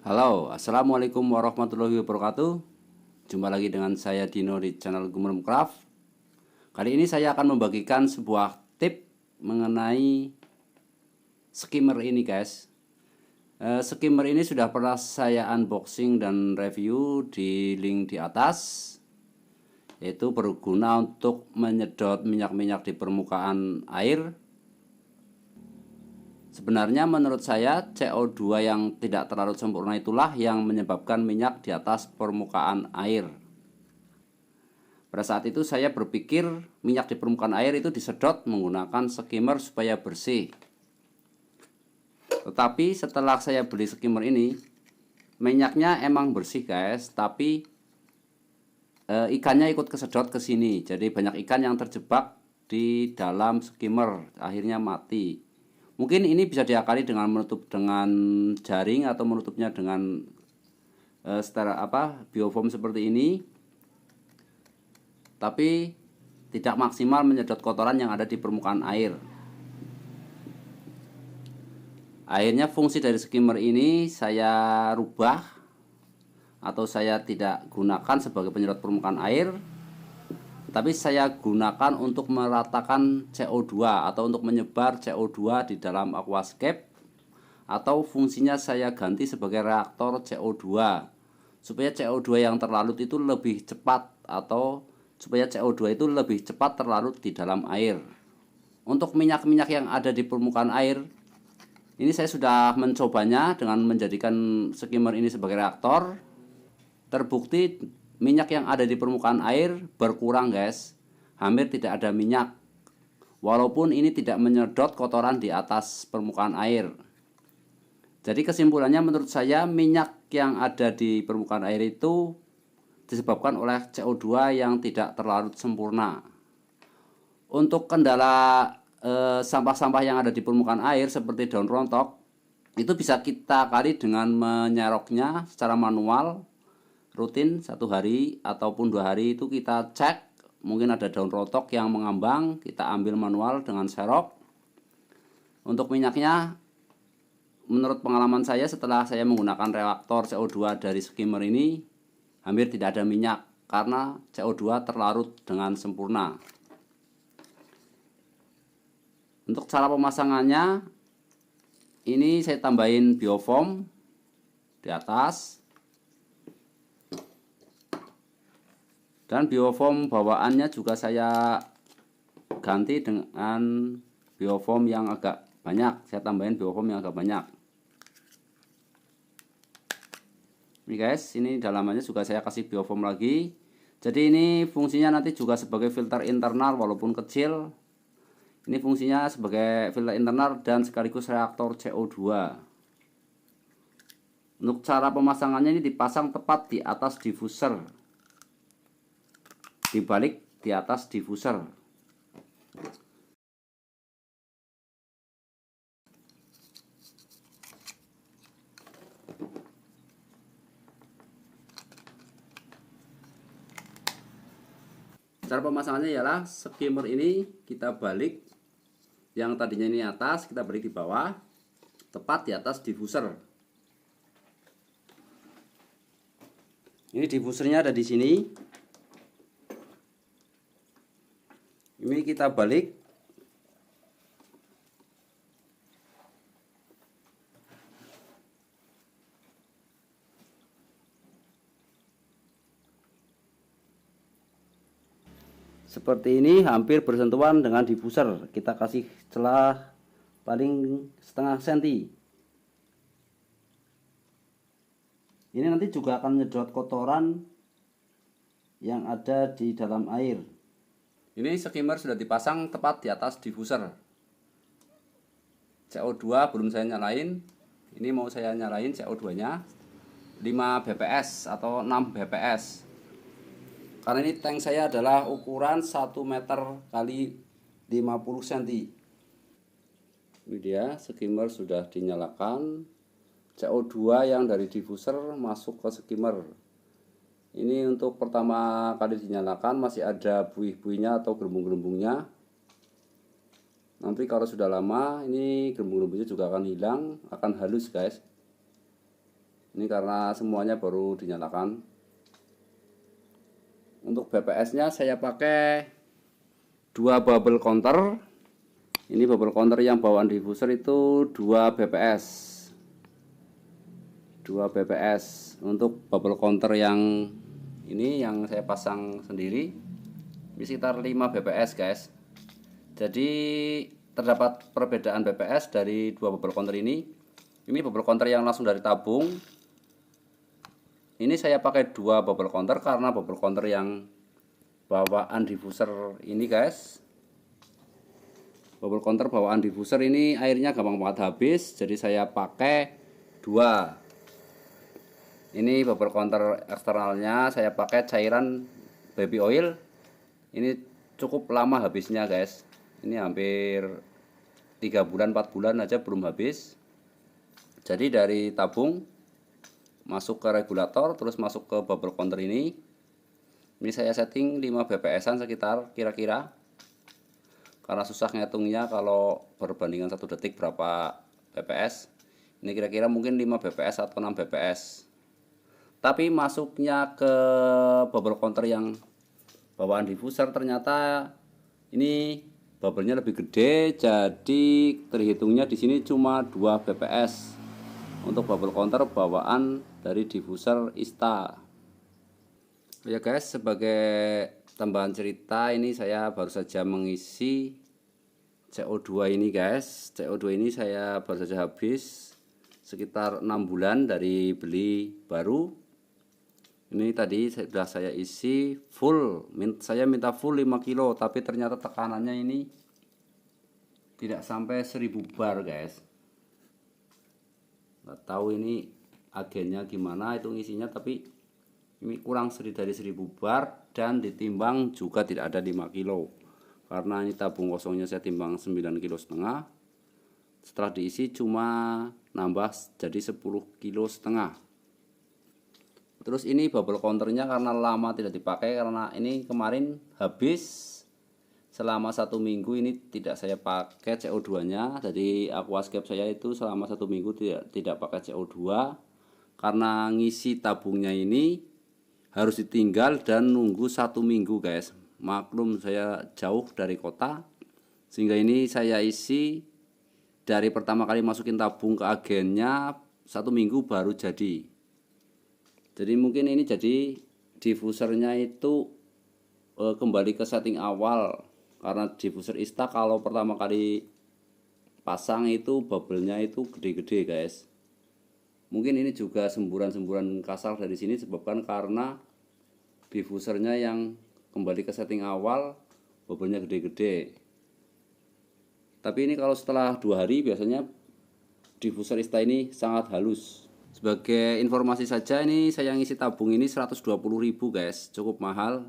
Halo, assalamualaikum warahmatullahi wabarakatuh. Jumpa lagi dengan saya Dino di channel Gumerem Craft. Kali ini saya akan membagikan sebuah tip mengenai skimmer ini, guys. Skimmer ini sudah pernah saya unboxing dan review di link di atas, yaitu berguna untuk menyedot minyak-minyak di permukaan air. Sebenarnya menurut saya CO2 yang tidak terlalu sempurna itulah yang menyebabkan minyak di atas permukaan air. Pada saat itu saya berpikir minyak di permukaan air itu disedot menggunakan skimmer supaya bersih. Tetapi setelah saya beli skimmer ini, minyaknya emang bersih, guys, tapi ikannya ikut kesedot ke sini. Jadi banyak ikan yang terjebak di dalam skimmer, akhirnya mati. Mungkin ini bisa diakali dengan menutup dengan jaring atau menutupnya dengan biofoam seperti ini. Tapi tidak maksimal menyedot kotoran yang ada di permukaan air. Akhirnya fungsi dari skimmer ini saya rubah atau saya tidak gunakan sebagai penyedot permukaan air, tapi saya gunakan untuk meratakan CO2 atau untuk menyebar CO2 di dalam aquascape, atau fungsinya saya ganti sebagai reaktor CO2 supaya CO2 yang terlarut itu lebih cepat, atau supaya CO2 itu lebih cepat terlarut di dalam air. Untuk minyak-minyak yang ada di permukaan air, ini saya sudah mencobanya dengan menjadikan skimmer ini sebagai reaktor. Terbukti minyak yang ada di permukaan air berkurang, guys. Hampir tidak ada minyak, walaupun ini tidak menyedot kotoran di atas permukaan air. Jadi kesimpulannya menurut saya minyak yang ada di permukaan air itu disebabkan oleh CO2 yang tidak terlarut sempurna. Untuk kendala sampah-sampah yang ada di permukaan air seperti daun rontok, itu bisa kita kali dengan menyeroknya secara manual. Rutin 1 hari ataupun 2 hari itu kita cek, mungkin ada daun rontok yang mengambang, kita ambil manual dengan serok. Untuk minyaknya, menurut pengalaman saya setelah saya menggunakan reaktor CO2 dari skimmer ini, hampir tidak ada minyak karena CO2 terlarut dengan sempurna. Untuk cara pemasangannya, ini saya tambahin biofoam di atas. Dan biofoam bawaannya juga saya ganti dengan biofoam yang agak banyak. Saya tambahin biofoam yang agak banyak. Ini guys, ini dalamannya juga saya kasih biofoam lagi. Jadi ini fungsinya nanti juga sebagai filter internal walaupun kecil. Ini fungsinya sebagai filter internal dan sekaligus reaktor CO2. Untuk cara pemasangannya ini dipasang tepat di atas diffuser, dibalik di atas diffuser. Cara pemasangannya ialah skimmer ini kita balik, yang tadinya ini atas kita balik di bawah, tepat di atas diffuser. Ini diffusernya ada di sini. Ini kita balik. Seperti ini, hampir bersentuhan dengan diffuser. Kita kasih celah paling setengah senti. Ini nanti juga akan menyedot kotoran yang ada di dalam air. Ini skimmer sudah dipasang tepat di atas diffuser. CO2 belum saya nyalain. Ini mau saya nyalain CO2 nya 5 bps atau 6 bps. Karena ini tank saya adalah ukuran 1 meter kali 50 cm. Ini dia, skimmer sudah dinyalakan. CO2 yang dari diffuser masuk ke skimmer. Ini untuk pertama kali dinyalakan masih ada buih-buihnya atau gelembung-gelembungnya. Nanti kalau sudah lama ini gelembung-gelembungnya juga akan hilang, akan halus, guys. Ini karena semuanya baru dinyalakan. Untuk BPS nya saya pakai 2 bubble counter. Ini bubble counter yang bawaan diffuser itu 2 bps. 2 bps. Untuk bubble counter yang ini yang saya pasang sendiri ini sekitar 5 bps guys. Jadi terdapat perbedaan bps dari 2 bubble counter ini. Ini bubble counter yang langsung dari tabung. Ini saya pakai 2 bubble counter karena bubble counter yang bawaan diffuser ini guys, bubble counter bawaan diffuser ini airnya gampang banget habis, jadi saya pakai 2. Ini bubble counter eksternalnya saya pakai cairan baby oil. Ini cukup lama habisnya guys. Ini hampir 3 bulan 4 bulan aja belum habis. Jadi dari tabung masuk ke regulator, terus masuk ke bubble counter ini. Ini saya setting 5 bps-an sekitar kira-kira. Karena susah ngitungnya kalau perbandingan 1 detik berapa bps. Ini kira-kira mungkin 5 bps atau 6 bps. Tapi masuknya ke bubble counter yang bawaan diffuser ternyata ini bubble-nya lebih gede, jadi terhitungnya di sini cuma 2 bps untuk bubble counter bawaan dari diffuser ISTA. Ya guys, sebagai tambahan cerita, ini saya baru saja mengisi CO2 ini guys. CO2 ini saya baru saja habis sekitar 6 bulan dari beli baru. Ini tadi sudah saya isi full, saya minta full 5 kilo, tapi ternyata tekanannya ini tidak sampai 1000 bar guys. Nggak tahu ini agennya gimana itu ngisinya, tapi ini kurang dari 1000 bar, dan ditimbang juga tidak ada 5 kilo. Karena ini tabung kosongnya saya timbang 9,5 kilo. Setelah diisi cuma nambah jadi 10,5 kilo. Terus ini bubble counternya karena lama tidak dipakai, karena ini kemarin habis selama 1 minggu. Ini tidak saya pakai CO2 nya. Jadi aquascape saya itu selama 1 minggu tidak pakai CO2, karena ngisi tabungnya ini harus ditinggal dan nunggu 1 minggu guys. Maklum saya jauh dari kota, sehingga ini saya isi dari pertama kali masukin tabung ke agennya 1 minggu baru jadi. Jadi mungkin ini jadi diffusernya itu kembali ke setting awal, karena diffuser ISTA kalau pertama kali pasang itu bubble-nya itu gede-gede guys. Mungkin ini juga semburan-semburan kasar dari sini disebabkan karena diffusernya yang kembali ke setting awal bubble-nya gede-gede. Tapi ini kalau setelah 2 hari biasanya diffuser ISTA ini sangat halus. Sebagai informasi saja, ini saya ngisi tabung ini 120.000 guys, cukup mahal,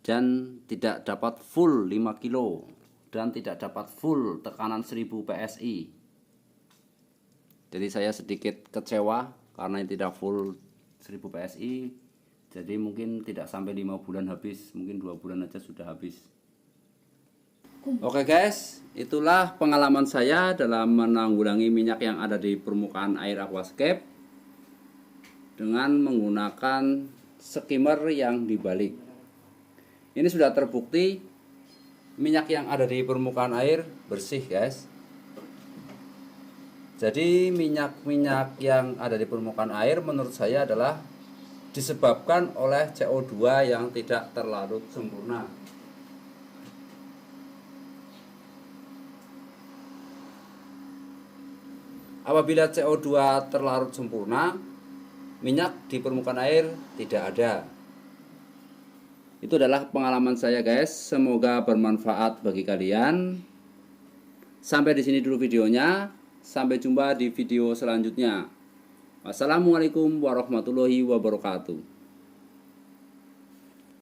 dan tidak dapat full 5 kilo dan tidak dapat full tekanan 1000 psi. Jadi saya sedikit kecewa karena ini tidak full 1000 psi. Jadi mungkin tidak sampai 5 bulan habis, mungkin 2 bulan aja sudah habis. Oke guys, itulah pengalaman saya dalam menanggulangi minyak yang ada di permukaan air aquascape dengan menggunakan skimmer yang dibalik. Ini sudah terbukti minyak yang ada di permukaan air bersih guys. Jadi minyak-minyak yang ada di permukaan air menurut saya adalah disebabkan oleh CO2 yang tidak terlarut sempurna. Apabila CO2 terlarut sempurna, minyak di permukaan air tidak ada. Itu adalah pengalaman saya guys, semoga bermanfaat bagi kalian. Sampai di sini dulu videonya, sampai jumpa di video selanjutnya. Wassalamualaikum warahmatullahi wabarakatuh.